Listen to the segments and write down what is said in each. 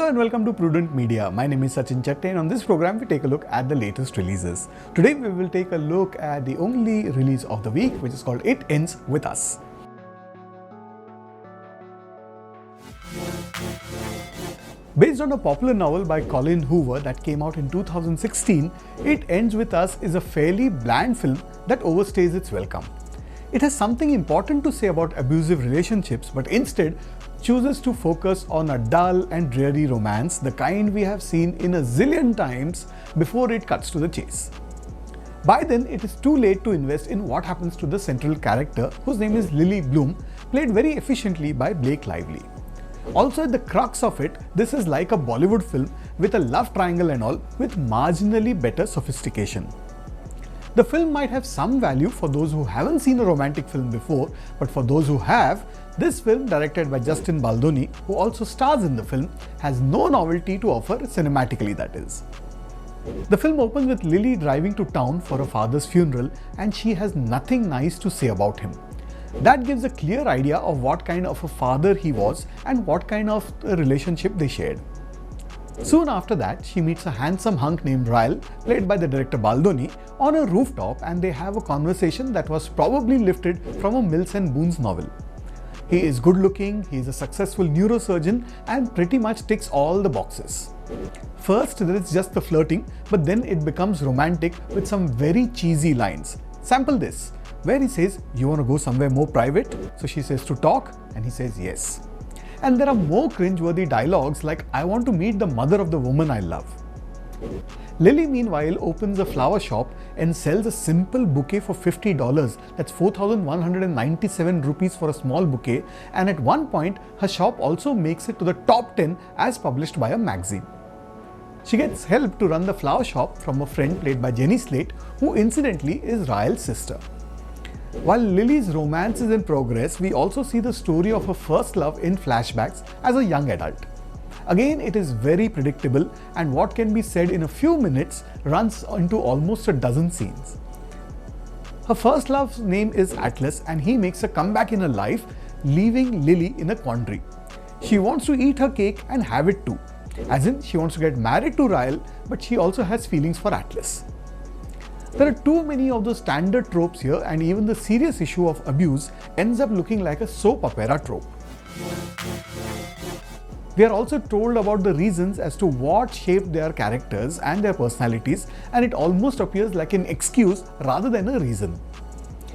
Hello and welcome to Prudent Media. My name is Sachin Chatte and on this program we take a look at the latest releases. Today we will take a look at the only release of the week, which is called It Ends With Us. Based on a popular novel by Colin Hoover that came out in 2016, It Ends With Us is a fairly bland film that overstays its welcome. It has something important to say about abusive relationships, but instead chooses to focus on a dull and dreary romance, the kind we have seen in a zillion times before it cuts to the chase. By then, it is too late to invest in what happens to the central character, whose name is Lily Bloom, played very efficiently by Blake Lively. Also, at the crux of it, this is like a Bollywood film with a love triangle and all, with marginally better sophistication. The film might have some value for those who haven't seen a romantic film before, but for those who have, this film, directed by Justin Baldoni, who also stars in the film, has no novelty to offer cinematically, that is. The film opens with Lily driving to town for her father's funeral and she has nothing nice to say about him. That gives a clear idea of what kind of a father he was and what kind of a relationship they shared. Soon after that, she meets a handsome hunk named Ryle, played by the director Baldoni, on a rooftop and they have a conversation that was probably lifted from a Mills and Boons novel. He is good looking, he is a successful neurosurgeon and pretty much ticks all the boxes. First, there is just the flirting, but then it becomes romantic with some very cheesy lines. Sample this, where he says, "You want to go somewhere more private?" So she says, "To talk?" And he says, "Yes." And there are more cringeworthy dialogues like, "I want to meet the mother of the woman I love." Lily, meanwhile, opens a flower shop and sells a simple bouquet for $50. That's 4,197 rupees for a small bouquet. And at one point, her shop also makes it to the top 10 as published by a magazine. She gets help to run the flower shop from a friend played by Jenny Slate, who incidentally is Ryle's sister. While Lily's romance is in progress, we also see the story of her first love in flashbacks as a young adult. Again, it is very predictable and what can be said in a few minutes runs into almost a dozen scenes. Her first love's name is Atlas and he makes a comeback in her life, leaving Lily in a quandary. She wants to eat her cake and have it too. As in, she wants to get married to Ryle, but she also has feelings for Atlas. There are too many of those standard tropes here and even the serious issue of abuse ends up looking like a soap opera trope. We are also told about the reasons as to what shaped their characters and their personalities, and it almost appears like an excuse rather than a reason.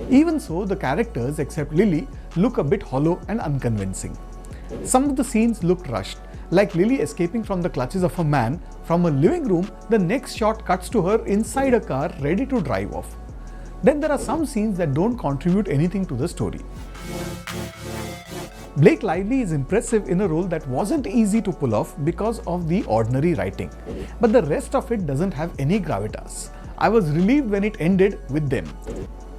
Even so, the characters, except Lily, look a bit hollow and unconvincing. Some of the scenes look rushed, like Lily escaping from the clutches of a man. From a living room, the next shot cuts to her inside a car ready to drive off. Then there are some scenes that don't contribute anything to the story. Blake Lively is impressive in a role that wasn't easy to pull off because of the ordinary writing, but the rest of it doesn't have any gravitas. I was relieved when it ended with them.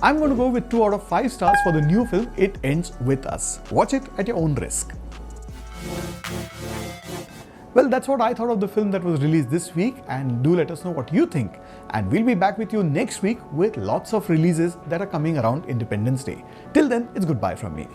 I'm going to go with 2 out of 5 stars for the new film It Ends With Us. Watch it at your own risk. Well, that's what I thought of the film that was released this week, and do let us know what you think. And we'll be back with you next week with lots of releases that are coming around Independence Day. Till then, it's goodbye from me.